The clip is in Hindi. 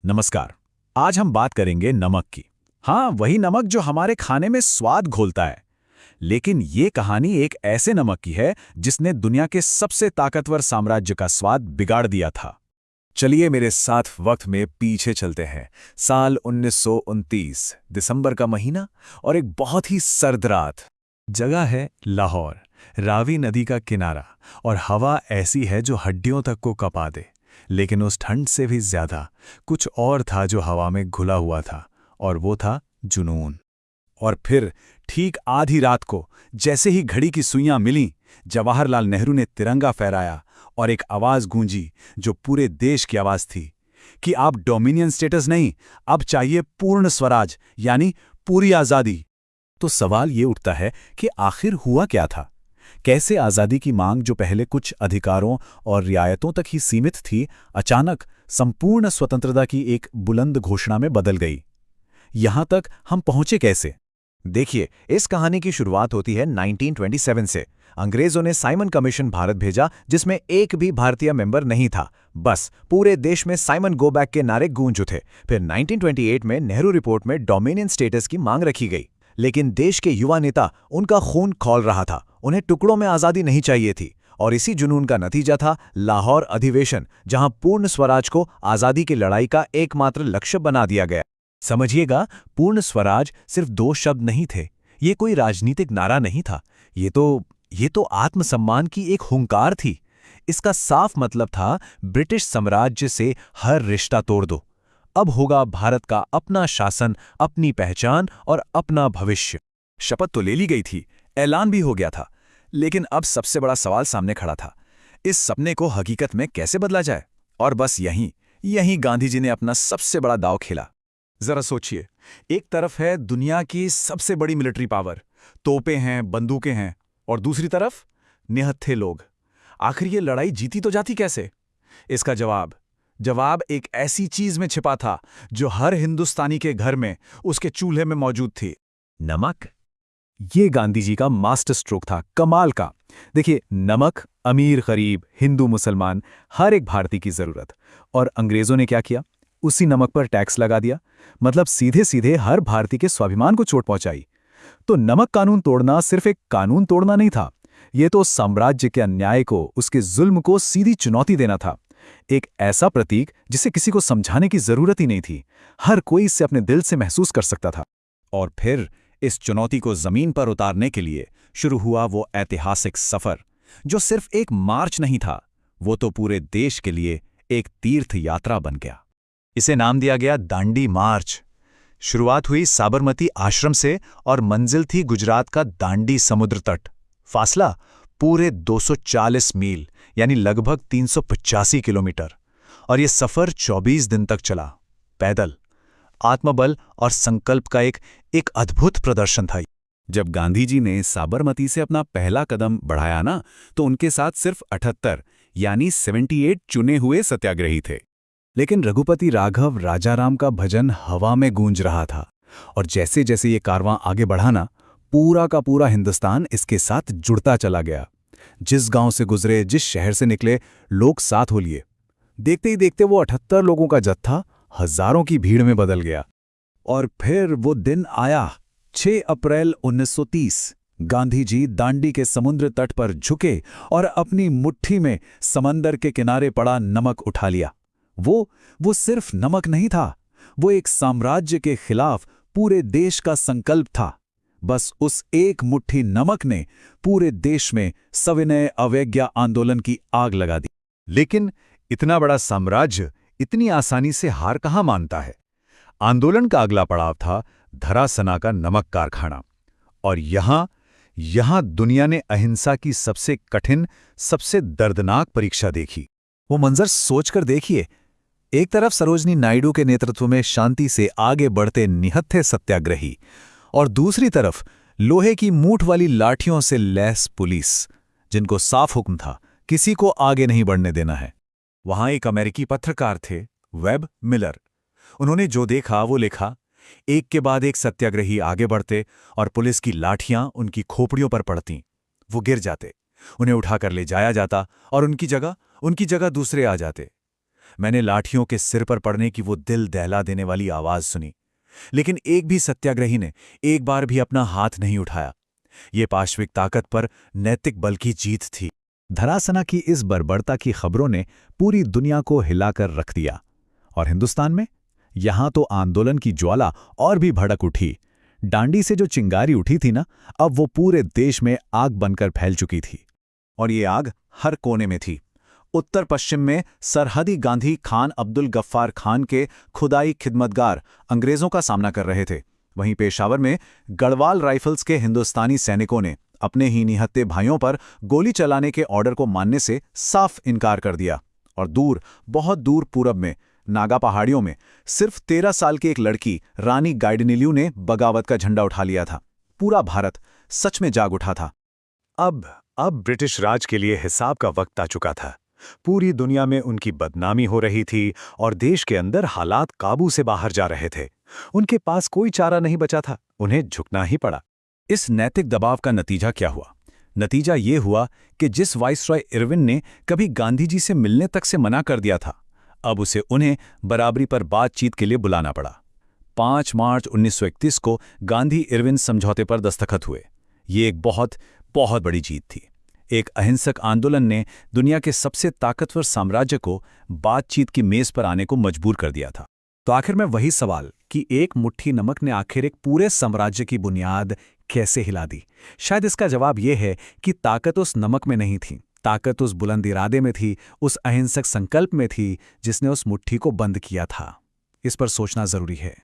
नमस्कार। आज हम बात करेंगे नमक की। हाँ, वही नमक जो हमारे खाने में स्वाद घोलता है। लेकिन ये कहानी एक ऐसे नमक की है जिसने दुनिया के सबसे ताकतवर साम्राज्य का स्वाद बिगाड़ दिया था। चलिए मेरे साथ वक्त में पीछे चलते हैं। साल 1929, दिसंबर का महीना और एक बहुत ही सर्द रात। जगह है लाहौर, रावी नदी का किनारा, और हवा ऐसी है जो हड्डियों तक को कपा दे। लेकिन उस ठंड से भी ज्यादा कुछ और था जो हवा में घुला हुआ था, और वो था जुनून। और फिर ठीक आधी रात को जैसे ही घड़ी की सुइयां मिलीं, जवाहरलाल नेहरू ने तिरंगा फहराया और एक आवाज गूंजी जो पूरे देश की आवाज थी कि अब डोमिनियन स्टेटस नहीं, अब चाहिए पूर्ण स्वराज, यानी पूरी आजादी। तो सवाल ये उठता है कि आखिर हुआ क्या था? कैसे आज़ादी की मांग जो पहले कुछ अधिकारों और रियायतों तक ही सीमित थी, अचानक संपूर्ण स्वतंत्रता की एक बुलंद घोषणा में बदल गई? यहां तक हम पहुंचे कैसे? देखिए, इस कहानी की शुरुआत होती है 1927 से। अंग्रेजों ने साइमन कमीशन भारत भेजा, जिसमें एक भी भारतीय मेंबर नहीं था। बस पूरे देश में साइमन गो बैक के नारे गूंज उठे। फिर 1928 में नेहरू रिपोर्ट में डोमिनियन स्टेटस की मांग रखी गई। लेकिन देश के युवा नेता उनका खून खौल रहा था। उन्हें टुकड़ों में आज़ादी नहीं चाहिए थी। और इसी जुनून का नतीजा था लाहौर अधिवेशन, जहां पूर्ण स्वराज को आज़ादी की लड़ाई का एकमात्र लक्ष्य बना दिया गया। समझिएगा, पूर्ण स्वराज सिर्फ दो शब्द नहीं थे। ये कोई राजनीतिक नारा नहीं था। ये तो आत्मसम्मान की एक हुंकार थी। इसका साफ मतलब था, ब्रिटिश साम्राज्य से हर रिश्ता तोड़ दो। अब होगा भारत का अपना शासन, अपनी पहचान और अपना भविष्य। शपथ तो ले ली गई थी, ऐलान भी हो गया था। लेकिन अब सबसे बड़ा सवाल सामने खड़ा था, इस सपने को हकीकत में कैसे बदला जाए? और बस यहीं गांधी जी ने अपना सबसे बड़ा दांव खेला। जरा सोचिए, एक तरफ है दुनिया की सबसे बड़ी मिलिट्री पावर, तोपें हैं, बंदूकें हैं, और दूसरी तरफ निहत्थे लोग। आखिर ये लड़ाई जीती तो जाती कैसे? इसका जवाब एक ऐसी चीज में छिपा था जो हर हिंदुस्तानी के घर में, उसके चूल्हे में मौजूद थी। नमक। ये गांधी जी का मास्टर स्ट्रोक था, कमाल का। देखिए, नमक, अमीर गरीब, हिंदू मुसलमान, हर एक भारतीय की जरूरत। और अंग्रेजों ने क्या किया? उसी नमक पर टैक्स लगा दिया। मतलब सीधे सीधे हर भारतीय के स्वाभिमान को चोट पहुंचाई। तो नमक कानून तोड़ना सिर्फ एक कानून तोड़ना नहीं था, ये तो साम्राज्य के अन्याय को, उसके जुल्म को सीधी चुनौती देना था। एक ऐसा प्रतीक जिसे किसी को समझाने की जरूरत ही नहीं थी। हर कोई इससे अपने दिल से महसूस कर सकता था। और फिर इस चुनौती को जमीन पर उतारने के लिए शुरू हुआ वो ऐतिहासिक सफर, जो सिर्फ एक मार्च नहीं था, वो तो पूरे देश के लिए एक तीर्थ यात्रा बन गया। इसे नाम दिया गया दांडी मार्च। शुरुआत हुई साबरमती आश्रम से और मंजिल थी गुजरात का दांडी समुद्र तट। फासला पूरे 240 मील, यानी लगभग 385 किलोमीटर। और ये सफर 24 दिन तक चला, पैदल। आत्मबल और संकल्प का एक अद्भुत प्रदर्शन था। जब गांधी जी ने साबरमती से अपना पहला कदम बढ़ाया ना, तो उनके साथ सिर्फ 78 यानी 78 चुने हुए सत्याग्रही थे। लेकिन रघुपति राघव राजाराम का भजन हवा में गूंज रहा था। और जैसे जैसे ये कारवां आगे बढ़ा ना, पूरा का पूरा हिंदुस्तान इसके साथ जुड़ता चला गया। जिस गांव से गुजरे, जिस शहर से निकले, लोग साथ हो लिए। देखते ही देखते वो 78 लोगों का जत्था हजारों की भीड़ में बदल गया। और फिर वो दिन आया, 6 अप्रैल 1930। गांधी जी दांडी के समुद्र तट पर झुके और अपनी मुट्ठी में समंदर के किनारे पड़ा नमक उठा लिया। वो सिर्फ नमक नहीं था, वो एक साम्राज्य के खिलाफ पूरे देश का संकल्प था। बस उस एक मुट्ठी नमक ने पूरे देश में सविनय अवज्ञा आंदोलन की आग लगा दी। लेकिन इतना बड़ा साम्राज्य इतनी आसानी से हार कहाँ मानता है? आंदोलन का अगला पड़ाव था धरासना का नमक कारखाना। और यहां दुनिया ने अहिंसा की सबसे कठिन, सबसे दर्दनाक परीक्षा देखी। वो मंजर सोचकर देखिए, एक तरफ सरोजनी नायडू के नेतृत्व में शांति से आगे बढ़ते निहत्थे सत्याग्रही, और दूसरी तरफ लोहे की मूठ वाली लाठियों से लैस पुलिस, जिनको साफ हुक्म था किसी को आगे नहीं बढ़ने देना है। वहां एक अमेरिकी पत्रकार थे, वेब मिलर। उन्होंने जो देखा वो लिखा। एक के बाद एक सत्याग्रही आगे बढ़ते और पुलिस की लाठियां उनकी खोपड़ियों पर पड़तीं। वो गिर जाते, उन्हें उठाकर ले जाया जाता और उनकी जगह दूसरे आ जाते। मैंने लाठियों के सिर पर पड़ने की वो दिल दहला देने वाली आवाज सुनी, लेकिन एक भी सत्याग्रही ने एक बार भी अपना हाथ नहीं उठाया। ये पाश्विक ताकत पर नैतिक बल की जीत थी। धरासना की इस बर्बरता की खबरों ने पूरी दुनिया को हिलाकर रख दिया। और हिंदुस्तान में यहां तो आंदोलन की ज्वाला और भी भड़क उठी। डांडी से जो चिंगारी उठी थी ना, अब वो पूरे देश में आग बनकर फैल चुकी थी। और ये आग हर कोने में थी। उत्तर पश्चिम में सरहदी गांधी खान अब्दुल गफ्फार खान के खुदाई खिदमतगार अंग्रेजों का सामना कर रहे थे। वहीं पेशावर में गढ़वाल राइफल्स के हिंदुस्तानी सैनिकों ने अपने ही निहत्थे भाइयों पर गोली चलाने के ऑर्डर को मानने से साफ इनकार कर दिया। और दूर, बहुत दूर पूरब में नागा पहाड़ियों में सिर्फ 13 साल की एक लड़की रानी गाइडनिल्यू ने बगावत का झंडा उठा लिया था। पूरा भारत सच में जाग उठा था। अब ब्रिटिश राज के लिए हिसाब का वक्त आ चुका था। पूरी दुनिया में उनकी बदनामी हो रही थी और देश के अंदर हालात काबू से बाहर जा रहे थे। उनके पास कोई चारा नहीं बचा था, उन्हें झुकना ही पड़ा। इस नैतिक दबाव का नतीजा क्या हुआ? नतीजा ये हुआ कि जिस वाइसरॉय इरविन ने कभी गांधी जी से मिलने तक से मना कर दिया था, अब उसे उन्हें बराबरी पर बातचीत के लिए बुलाना पड़ा। 5 मार्च 1931 को गांधी इरविन समझौते पर दस्तखत हुए। ये एक बहुत बहुत बड़ी जीत थी। एक अहिंसक आंदोलन ने दुनिया के सबसे ताकतवर साम्राज्य को बातचीत की मेज पर आने को मजबूर कर दिया था। तो आखिर में वही सवाल कि एक मुट्ठी नमक ने आखिर एक पूरे साम्राज्य की बुनियाद कैसे हिला दी? शायद इसका जवाब यह है कि ताकत उस नमक में नहीं थी, ताकत उस बुलंद इरादे में थी, उस अहिंसक संकल्प में थी जिसने उस मुट्ठी को बंद किया था। इस पर सोचना जरूरी है।